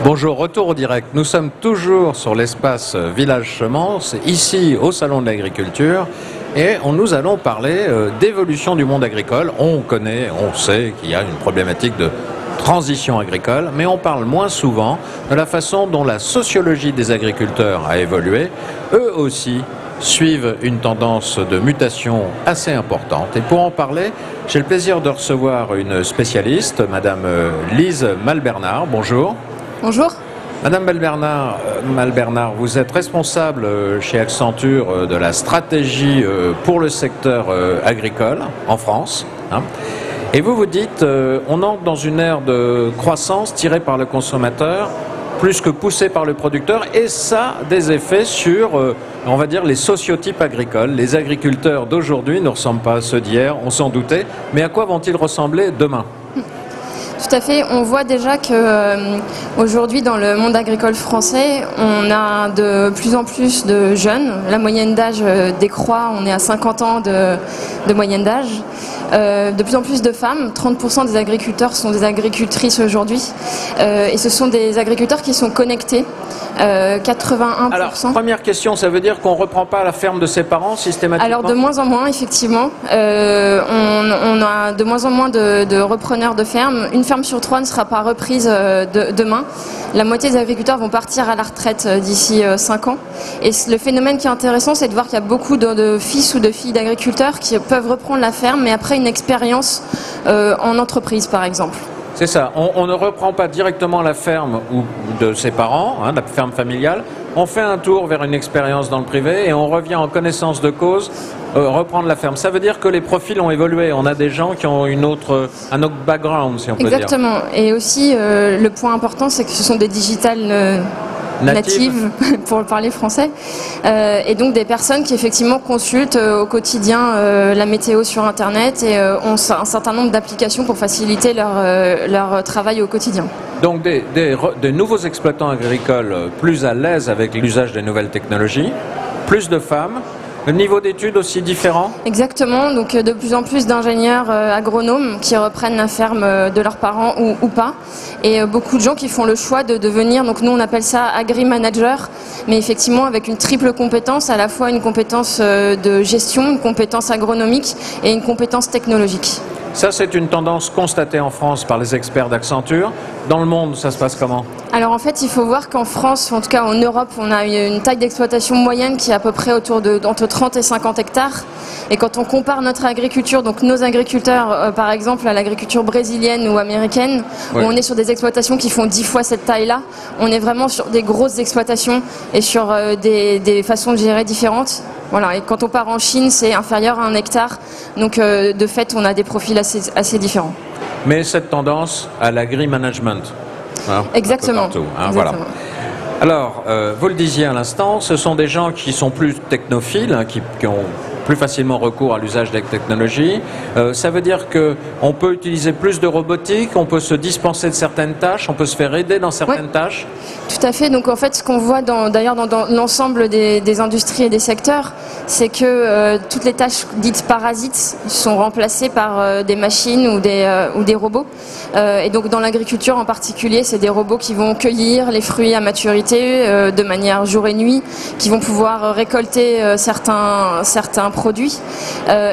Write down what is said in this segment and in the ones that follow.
Bonjour, retour au direct. Nous sommes toujours sur l'espace Village Semence, ici au Salon de l'Agriculture, et nous allons parler d'évolution du monde agricole. On sait qu'il y a une problématique de transition agricole, mais on parle moins souvent de la façon dont la sociologie des agriculteurs a évolué. Eux aussi suivent une tendance de mutation assez importante. Et pour en parler, j'ai le plaisir de recevoir une spécialiste, Madame Lise Malbernard. Bonjour. Bonjour. Madame Malbernard, vous êtes responsable chez Accenture de la stratégie pour le secteur agricole en France. Et vous dites, on entre dans une ère de croissance tirée par le consommateur, plus que poussée par le producteur, et ça a des effets sur, on va dire, les sociotypes agricoles. Les agriculteurs d'aujourd'hui ne ressemblent pas à ceux d'hier, on s'en doutait, mais à quoi vont-ils ressembler demain ? Tout à fait. On voit déjà que aujourd'hui, dans le monde agricole français, on a de plus en plus de jeunes. La moyenne d'âge décroît. On est à 50 ans de moyenne d'âge. De plus en plus de femmes. 30% des agriculteurs sont des agricultrices aujourd'hui. Et ce sont des agriculteurs qui sont connectés. 81%. Alors, première question, ça veut dire qu'on ne reprend pas la ferme de ses parents systématiquement ? Alors, de moins en moins, effectivement. On a de moins en moins de repreneurs de fermes. Une ferme sur 3 ne sera pas reprise demain. La moitié des agriculteurs vont partir à la retraite d'ici 5 ans. Et le phénomène qui est intéressant, c'est de voir qu'il y a beaucoup de fils ou de filles d'agriculteurs qui peuvent reprendre la ferme, mais après une expérience en entreprise, par exemple. C'est ça, on ne reprend pas directement la ferme ou de ses parents, la ferme familiale. On fait un tour vers une expérience dans le privé et on revient en connaissance de cause reprendre la ferme. Ça veut dire que les profils ont évolué. On a des gens qui ont un autre background, si on peut dire. Exactement. Et aussi, le point important, c'est que ce sont des digitales natives, pour parler français, et donc des personnes qui effectivement consultent au quotidien la météo sur Internet et ont un certain nombre d'applications pour faciliter leur travail au quotidien. Donc des nouveaux exploitants agricoles plus à l'aise avec l'usage des nouvelles technologies, plus de femmes. Le niveau d'études aussi différent ? Exactement, donc de plus en plus d'ingénieurs agronomes qui reprennent la ferme de leurs parents ou pas, et beaucoup de gens qui font le choix de devenir, donc nous on appelle ça agri-manager, mais effectivement avec une triple compétence, à la fois une compétence de gestion, une compétence agronomique et une compétence technologique. Ça, c'est une tendance constatée en France par les experts d'Accenture. Dans le monde, ça se passe comment ? Alors en fait, il faut voir qu'en France, en tout cas en Europe, on a une taille d'exploitation moyenne qui est à peu près entre 30 et 50 hectares. Et quand on compare notre agriculture, donc nos agriculteurs, par exemple, à l'agriculture brésilienne ou américaine, où on est sur des exploitations qui font 10 fois cette taille-là, on est vraiment sur des grosses exploitations et sur des façons de gérer différentes. Voilà, et quand on part en Chine, c'est inférieur à 1 hectare. Donc, de fait, on a des profils assez différents. Mais cette tendance à l'agri-management. Exactement. Un peu partout, Exactement. Voilà. Alors, vous le disiez à l'instant, ce sont des gens qui sont plus technophiles, qui ont plus facilement recours à l'usage des technologies. Ça veut dire qu'on peut utiliser plus de robotique, on peut se dispenser de certaines tâches, on peut se faire aider dans certaines tâches. Tout à fait. Donc en fait, ce qu'on voit d'ailleurs dans l'ensemble des industries et des secteurs, c'est que toutes les tâches dites parasites sont remplacées par des machines ou des robots. Et donc dans l'agriculture en particulier, c'est des robots qui vont cueillir les fruits à maturité de manière jour et nuit, qui vont pouvoir récolter certains produits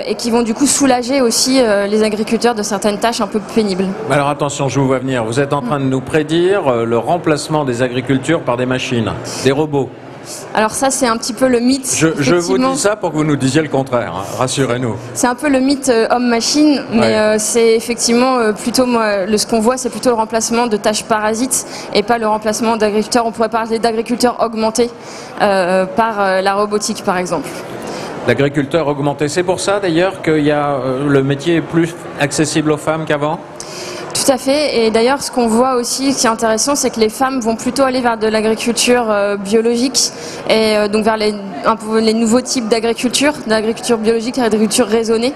et qui vont du coup soulager aussi les agriculteurs de certaines tâches un peu pénibles. Alors attention, je vous vois venir. Vous êtes en train de nous prédire le remplacement des agricultures par des machines, des robots. Alors ça, c'est un petit peu le mythe. Je vous dis ça pour que vous nous disiez le contraire, rassurez-nous. C'est un peu le mythe homme-machine, mais c'est effectivement plutôt, ce qu'on voit, c'est plutôt le remplacement de tâches parasites et pas le remplacement d'agriculteurs. On pourrait parler d'agriculteurs augmentés par la robotique, par exemple. L'agriculteur augmenté, c'est pour ça d'ailleurs que le métier est plus accessible aux femmes qu'avant ? Tout à fait, et d'ailleurs ce qu'on voit aussi qui est intéressant, c'est que les femmes vont plutôt aller vers de l'agriculture biologique et donc vers les nouveaux types d'agriculture biologique, l'agriculture raisonnée,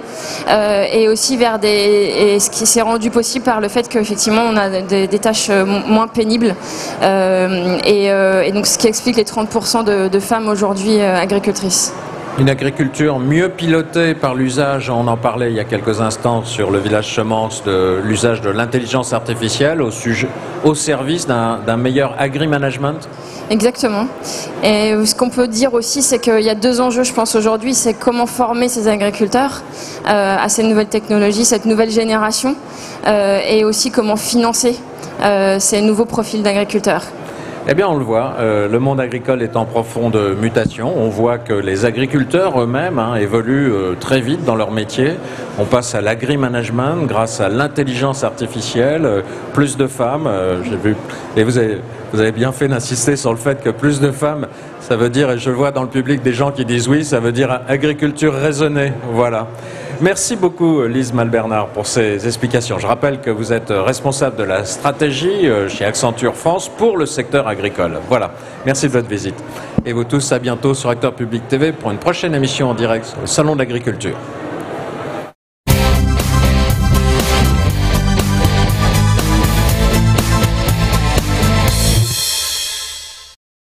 et aussi vers ce qui s'est rendu possible par le fait qu'effectivement on a des tâches moins pénibles, et donc ce qui explique les 30% de femmes aujourd'hui agricultrices. Une agriculture mieux pilotée par l'usage, on en parlait il y a quelques instants sur le village Semence, de l'usage de l'intelligence artificielle au service d'un meilleur agri-management. Exactement. Et ce qu'on peut dire aussi, c'est qu'il y a deux enjeux, je pense, aujourd'hui, c'est comment former ces agriculteurs à ces nouvelles technologies, cette nouvelle génération, et aussi comment financer ces nouveaux profils d'agriculteurs. Eh bien, on le voit, le monde agricole est en profonde mutation. On voit que les agriculteurs eux-mêmes évoluent très vite dans leur métier. On passe à l'agri-management grâce à l'intelligence artificielle, plus de femmes. J'ai vu, et vous avez bien fait d'insister sur le fait que plus de femmes, ça veut dire, et je le vois dans le public des gens qui disent oui, ça veut dire agriculture raisonnée. Voilà. Merci beaucoup Lise Malbernard pour ces explications. Je rappelle que vous êtes responsable de la stratégie chez Accenture France pour le secteur agricole. Voilà, merci de votre visite. Et vous tous, à bientôt sur Acteurs Publics TV pour une prochaine émission en direct sur le Salon de l'Agriculture.